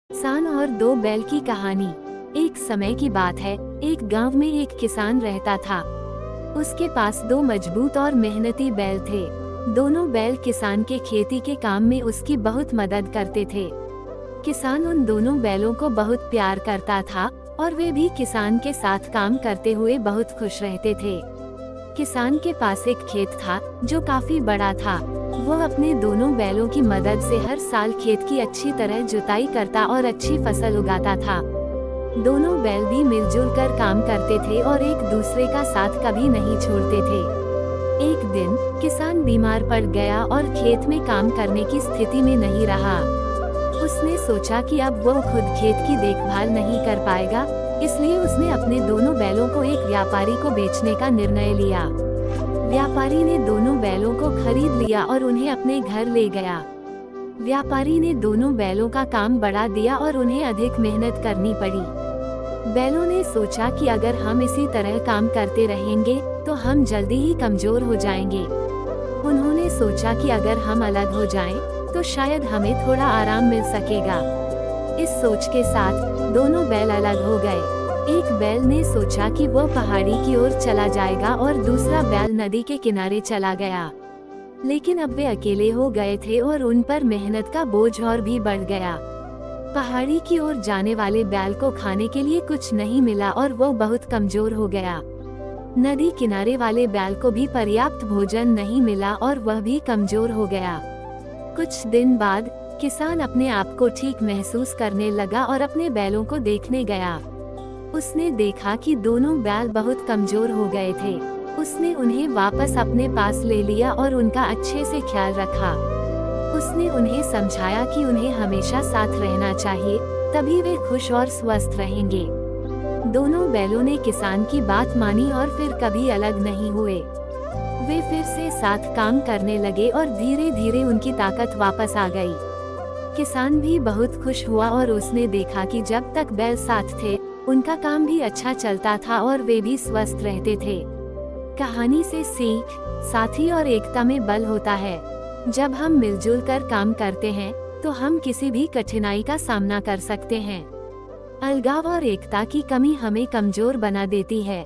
किसान और दो बैल की कहानी। एक समय की बात है, एक गांव में एक किसान रहता था। उसके पास दो मजबूत और मेहनती बैल थे। दोनों बैल किसान के खेती के काम में उसकी बहुत मदद करते थे। किसान उन दोनों बैलों को बहुत प्यार करता था और वे भी किसान के साथ काम करते हुए बहुत खुश रहते थे। किसान के पास एक खेत था जो काफी बड़ा था। वह अपने दोनों बैलों की मदद से हर साल खेत की अच्छी तरह जुताई करता और अच्छी फसल उगाता था। दोनों बैल भी मिलजुल कर काम करते थे और एक दूसरे का साथ कभी नहीं छोड़ते थे। एक दिन किसान बीमार पड़ गया और खेत में काम करने की स्थिति में नहीं रहा। उसने सोचा कि अब वो खुद खेत की देखभाल नहीं कर पाएगा, इसलिए उसने अपने दोनों बैलों को एक व्यापारी को बेचने का निर्णय लिया। व्यापारी ने दोनों बैलों को खरीद लिया और उन्हें अपने घर ले गया। व्यापारी ने दोनों बैलों का काम बढ़ा दिया और उन्हें अधिक मेहनत करनी पड़ी। बैलों ने सोचा कि अगर हम इसी तरह काम करते रहेंगे तो हम जल्दी ही कमजोर हो जाएंगे। उन्होंने सोचा कि अगर हम अलग हो जाएं, तो शायद हमें थोड़ा आराम मिल सकेगा। इस सोच के साथ दोनों बैल अलग हो गए। एक बैल ने सोचा कि वो पहाड़ी की ओर चला जाएगा और दूसरा बैल नदी के किनारे चला गया। लेकिन अब वे अकेले हो गए थे और उन पर मेहनत का बोझ और भी बढ़ गया। पहाड़ी की ओर जाने वाले बैल को खाने के लिए कुछ नहीं मिला और वो बहुत कमजोर हो गया। नदी किनारे वाले बैल को भी पर्याप्त भोजन नहीं मिला और वह भी कमजोर हो गया। कुछ दिन बाद किसान अपने आप को ठीक महसूस करने लगा और अपने बैलों को देखने गया। उसने देखा कि दोनों बैल बहुत कमजोर हो गए थे। उसने उन्हें वापस अपने पास ले लिया और उनका अच्छे से ख्याल रखा। उसने उन्हें समझाया कि उन्हें हमेशा साथ रहना चाहिए, तभी वे खुश और स्वस्थ रहेंगे। दोनों बैलों ने किसान की बात मानी और फिर कभी अलग नहीं हुए। वे फिर से साथ काम करने लगे और धीरे धीरे उनकी ताकत वापस आ गई। किसान भी बहुत खुश हुआ और उसने देखा कि जब तक बैल साथ थे, उनका काम भी अच्छा चलता था और वे भी स्वस्थ रहते थे। कहानी से सीख, साथी और एकता में बल होता है। जब हम मिलजुल कर काम करते हैं, तो हम किसी भी कठिनाई का सामना कर सकते हैं। अलगाव और एकता की कमी हमें कमजोर बना देती है।